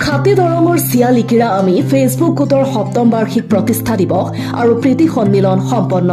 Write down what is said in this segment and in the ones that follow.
খাতি দৰঙৰ চিয়ালিকিৰা আমি ফেচবুক গোটৰ ৭ম বাৰ্ষিক প্ৰতিষ্ঠা দিৱস আৰু প্ৰীতি সন্মিলন সম্পন্ন।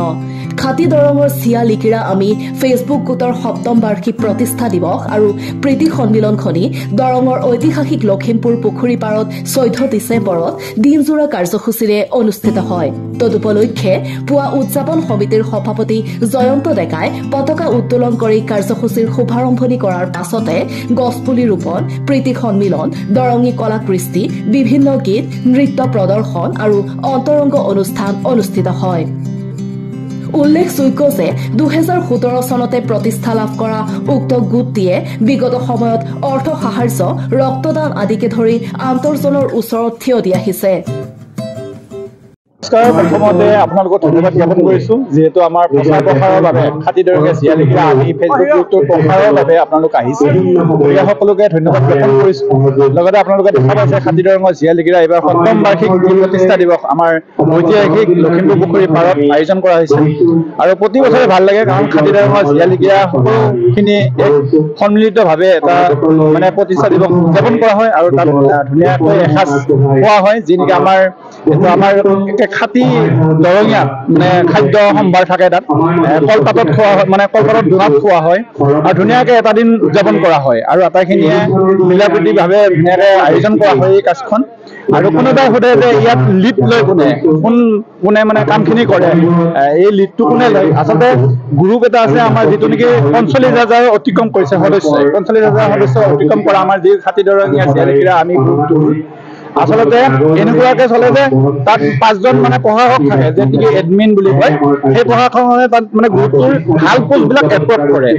খাতি দৰঙৰ চিয়ালিকিৰা আমি ফেচবুক গোটৰ ৭ম বাৰ্ষিক প্ৰতিষ্ঠা দিৱস আৰু প্ৰীতি সন্মিলনখনি দৰঙৰ ঐতিহাসিক লখিমপুৰ পুখুৰী পাৰত 14 ডিচেম্বৰত দিনজোৰা কাৰ্যসূচীৰে অনুষ্ঠিত হয়। তদুপলক্ষে পুৱা উদযাপন সমিতিৰ সভাপতি জয়ন্ত ডেকাই পতাকা উত্তোলন কৰি কাৰ্যসূচীৰ শুভাৰম্ভণি কৰাৰ পাছতে গছপুলি ৰোপণ, প্ৰীতি সন্মিলন, দৰঙী কলা কৃষ্টি, বিভিন্ন গীত, নৃত্য প্ৰদৰ্শন আৰু অন্তৰংগ অনুষ্ঠান অনুষ্ঠিত হয়। উল্লেখযোগ্য যে 2017 চনতে প্ৰতিষ্ঠা লাভ কৰা উক্ত গোটটিয়ে বিগত সময়ত অৰ্থ সাহায্য, ৰক্তদান আদিকে ধৰি আন্তৰ্জনৰ ওচৰত থিয় দি আহিছে। নমস্কাৰ, প্ৰথমতে আপোনালোকক ধন্যবাদ জ্ঞাপন কৰিছো যিহেতু আমাৰ প্ৰচাৰ প্ৰসাৰৰ বাবে খাতি দৰঙে চিয়ালিকিৰা আমি ফেচবুক গ্ৰুপটোৰ প্ৰসাৰৰ বাবে আপোনালোক আহিছে। গতিকে সকলোকে ধন্যবাদ জ্ঞাপন কৰিছো। লগতে আপোনালোকে দেখা পাইছে খাতি দৰঙৰ চিয়ালিকিৰা এইবাৰ 7ম বাৰ্ষিক প্ৰতিষ্ঠা দিৱস আমাৰ ঐতিহাসিক লখিমপুৰ পুখুৰী পাৰত আয়োজন কৰা হৈছে আৰু প্ৰতি বছৰে ভাল লাগে, কাৰণ খাতি দৰঙৰ চিয়ালিকিৰা সকলোখিনি এক সন্মিলিতভাৱে এটা মানে প্ৰতিষ্ঠা দিৱস উদযাপন কৰা হয় আৰু তাত ধুনীয়াকৈ এসাঁজ খোৱা হয়, যি নেকি আমাৰ খাতি দৰঙীয়া মানে খাদ্য সম্ভাৰ থাকে। তাত কলপাতত খোৱা হয়, মানে কলপাতত ভাত খোৱা হয় আৰু ধুনীয়াকৈ এটা দিন উদযাপন কৰা হয় আৰু আটাইখিনিয়ে মিলাপ্ৰীতিভাৱে ধুনীয়াকৈ আয়োজন কৰা হয় এই কাজখন। আৰু কোনোবাই সোধে যে ইয়াত লিড লৈ কোনে মানে কামখিনি কৰে, এই লিডটো কোনে লয়? আচলতে গ্ৰুপ এটা আছে আমাৰ যিটো নেকি 45,000 অতিক্ৰম কৰিছে সদস্য। 45,000 সদস্য অতিক্ৰম কৰা আমাৰ যি খাতি দৰঙীয়া চিয়ালিকিৰা আমি গ্ৰুপটো আচলতে এনেকুৱাকে চলে যে তাত 5জন মানে প্ৰশাসক থাকে, যে নেকি এডমিন বুলি কয়। সেই প্ৰশাসনে তাত মানে গ্ৰুপটোৰ ভাল পোষ্টবিলাক এপ্ৰুভ কৰে।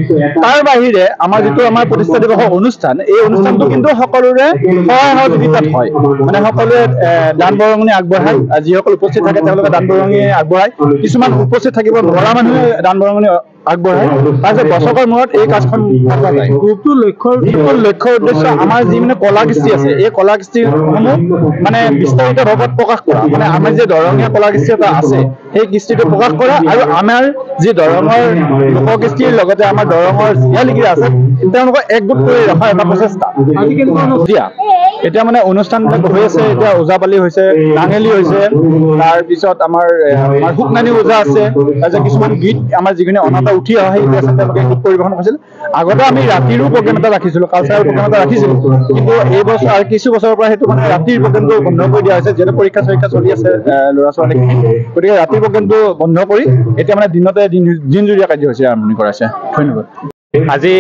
তাৰ বাহিৰে আমাৰ যিটো আমাৰ প্ৰতিষ্ঠা দিৱসৰ অনুষ্ঠান, এই অনুষ্ঠানটো কিন্তু সকলোৰে সহায় সহযোগিতাত হয়। মানে সকলোৱে দান বৰঙণি আগবঢ়ায়, যিসকল উপস্থিত থাকে তেওঁলোকে দান বৰঙণি আগবঢ়ায়, কিছুমান উপস্থিত থাকিব নোৱাৰা মানুহে দান বৰঙণি আগবঢ়ায়। তাৰপিছত বছৰৰ মূৰত এই কাজখন পতা যায়। গ্ৰুপটোৰ লক্ষ্য উদ্দেশ্য আমাৰ যি মানে কলা কৃষ্টি আছে, এই কলা কৃষ্টিসমূহ মানে বিস্তাৰিত ভাৱত প্ৰকাশ কৰা, মানে আমাৰ যে দৰঙীয়া কলা কৃষ্টি এটা আছে সেই কৃষ্টিটো প্ৰকাশ কৰা আৰু আমাৰ যি দৰঙৰ লোককৃষ্টিৰ লগতে আমাৰ দৰঙৰ চিয়ালিকিৰা আছে তেওঁলোকক একগোট কৰি ৰখা এটা প্ৰচেষ্টা। এতিয়া মানে অনুষ্ঠানবিলাক হৈ আছে, এতিয়া ওজাপালি হৈছে, নাঙেলি হৈছে, তাৰপিছত আমাৰ শুকনানী ওজা আছে, তাৰপিছত কিছুমান গীত আমাৰ যিখিনি অনাতা উঠি অহা সেই আছে তেওঁলোকে গীত পৰিৱেশন কৰিছিল। আগতে আমি ৰাতিৰো প্ৰগ্ৰেম এটা ৰাখিছিলো, কালচাৰেল প্ৰগ্ৰেম এটা ৰাখিছিলো, কিন্তু এই বছৰ আৰু কিছু বছৰৰ পৰা সেইটো মানে ৰাতিৰ প্ৰগ্ৰেমটো বন্ধ কৰি দিয়া হৈছে, যিহেতু পৰীক্ষা চৰীক্ষা চলি আছে ল'ৰা ছোৱালীখিনি। গতিকে ৰাতিৰ প্ৰগ্ৰেমটো বন্ধ কৰি এতিয়া মানে দিনতে দিনজুৰীয়া কাৰ্যসূচী আৰম্ভণি কৰাইছে। ধন্যবাদ। আজি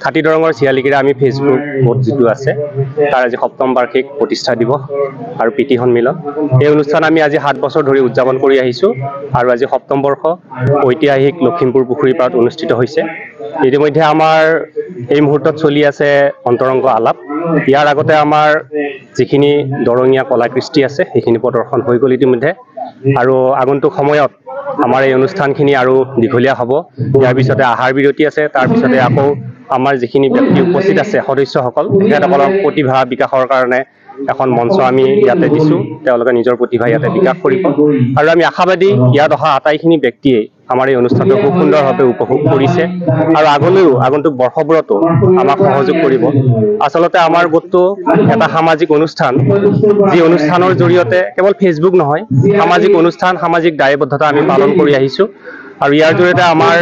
খাতি দৰঙৰ চিয়ালিকিৰা আমি ফেচবুক গোট যিটো আছে তাৰ আজি 7ম বাৰ্ষিক প্ৰতিষ্ঠা দিৱস আৰু প্ৰীতি সন্মিলন, এই অনুষ্ঠান আমি আজি 7 বছৰ ধৰি উদযাপন কৰি আহিছোঁ আৰু আজি 7ম বৰ্ষ ঐতিহাসিক লখিমপুৰ পুখুৰী পাৰত অনুষ্ঠিত হৈছে। ইতিমধ্যে আমাৰ এই মুহূৰ্তত চলি আছে অন্তৰংগ আলাপ। ইয়াৰ আগতে আমাৰ যিখিনি দৰঙীয়া কলা কৃষ্টি আছে সেইখিনি প্ৰদৰ্শন হৈ গ'ল ইতিমধ্যে, আৰু আগন্তুক সময়ত আমাৰ এই অনুষ্ঠানখিনি আৰু দীঘলীয়া হ'ব। ইয়াৰ পিছতে আহাৰ বিৰতি আছে, তাৰপিছতে আকৌ আমাৰ যিখিনি ব্যক্তি উপস্থিত আছে সদস্যসকল, তেখেতসকলক প্ৰতিভা বিকাশৰ কাৰণে এখন মঞ্চ আমি ইয়াতে দিছোঁ, তেওঁলোকে নিজৰ প্ৰতিভা ইয়াতে বিকাশ কৰিব আৰু আমি আশাবাদী ইয়াত অহা আটাইখিনি ব্যক্তিয়ে আমাৰ এই অনুষ্ঠানটো খুব সুন্দৰভাৱে উপভোগ কৰিছে আৰু আগলৈও আগন্তুক বৰ্ষবোৰতো আমাক সহযোগ কৰিব। আচলতে আমাৰ গোটটো এটা সামাজিক অনুষ্ঠান, যি অনুষ্ঠানৰ জৰিয়তে কেৱল ফেচবুক নহয়, সামাজিক অনুষ্ঠান, সামাজিক দায়বদ্ধতা আমি পালন কৰি আহিছোঁ আৰু ইয়াৰ জৰিয়তে আমাৰ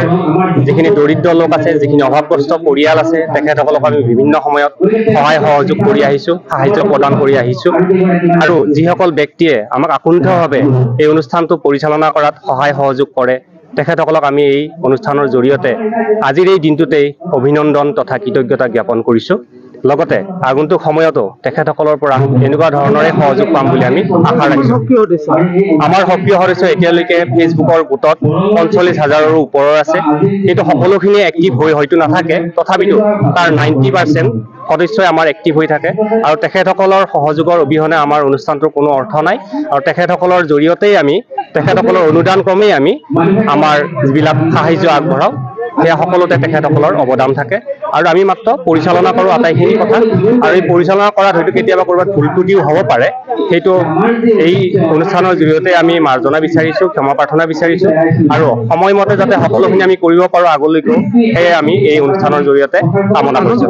যিখিনি দৰিদ্ৰ লোক আছে, যিখিনি অভাৱগ্ৰস্ত পৰিয়াল আছে, তেখেতসকলক আমি বিভিন্ন সময়ত সহায় সহযোগ কৰি আহিছোঁ, সাহায্য প্ৰদান কৰি আহিছোঁ আৰু যিসকল ব্যক্তিয়ে আমাক আকুণ্ঠভাৱে এই অনুষ্ঠানটো পৰিচালনা কৰাত সহায় সহযোগ কৰে তেখেতসকলক আমি এই অনুষ্ঠানৰ জৰিয়তে আজিৰ এই দিনটোতেই অভিনন্দন তথা কৃতজ্ঞতা জ্ঞাপন কৰিছোঁ। লগতে আগন্তুক সময়তো তেখেতসকলৰ পৰা এনেকুৱা ধৰণৰে সহযোগ পাম বুলি আমি আশা ৰাখিছোঁ। আমাৰ সক্ৰিয় সদস্য এতিয়ালৈকে ফেচবুকৰ গোটত 45,000ৰো ওপৰৰ আছে, কিন্তু সকলোখিনি এক্টিভ হৈ হয়তো নাথাকে, তথাপিতো তাৰ 90% সদস্যই আমাৰ এক্টিভ হৈ থাকে আৰু তেখেতসকলৰ সহযোগৰ অবিহনে আমাৰ অনুষ্ঠানটোৰ কোনো অৰ্থ নাই আৰু তেখেতসকলৰ জৰিয়তেই আমি, তেখেতসকলৰ অনুদান ক্ৰমেই আমি আমাৰ যিবিলাক সাহায্য আগবঢ়াওঁ সেয়া সকলোতে তেখেতসকলৰ অৱদান থাকে আৰু আমি মাত্ৰ পৰিচালনা কৰোঁ আটাইখিনি কথা আৰু এই পৰিচালনা কৰাত হয়তো কেতিয়াবা ক'ৰবাত ভুল ত্ৰুটিও হ'ব পাৰে সেইটো এই অনুষ্ঠানৰ জৰিয়তে আমি মাৰ্জনা বিচাৰিছোঁ ক্ষমা প্ৰাৰ্থনা বিচাৰিছোঁ আৰু সময়মতে যাতে সকলোখিনি আমি কৰিব পাৰোঁ আগলৈকেও সেয়ে আমি এই অনুষ্ঠানৰ জৰিয়তে কামনা কৰিছোঁ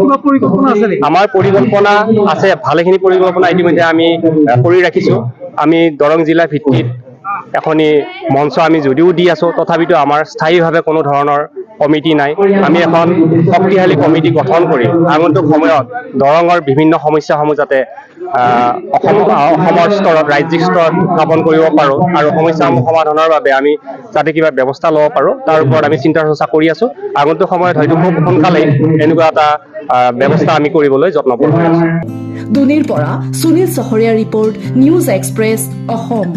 আমাৰ পৰিকল্পনা আছে ভালেখিনি পৰিকল্পনা ইতিমধ্যে আমি কৰি ৰাখিছোঁ আমি দৰং জিলা ভিত্তিত এখনি মঞ্চ আমি যদিও দি আছোঁ তথাপিতো আমাৰ স্থায়ীভাৱে কোনো ধৰণৰ কমিটি নাই আমি এখন শক্তিশালী কমিটি গঠন কৰি আগন্তুক সময়ত দৰঙৰ বিভিন্ন সমস্যাসমূহ যাতে অসমৰ স্তৰত ৰাজ্যিক স্তৰত স্থাপন কৰিব পাৰোঁ আৰু সমস্যাসমূহ সমাধানৰ বাবে আমি যাতে কিবা ব্যৱস্থা ল'ব পাৰোঁ তাৰ ওপৰত আমি চিন্তা চৰ্চা কৰি আছোঁ আগন্তুক সময়ত হয়তো খুব সোনকালেই এনেকুৱা এটা ব্যৱস্থা আমি কৰিবলৈ যত্নপৰ হৈ আছোঁ দুনিৰ পৰা সুনীল চহৰীয়া ৰিপৰ্ট নিউজ এক্সপ্ৰেছ অসম।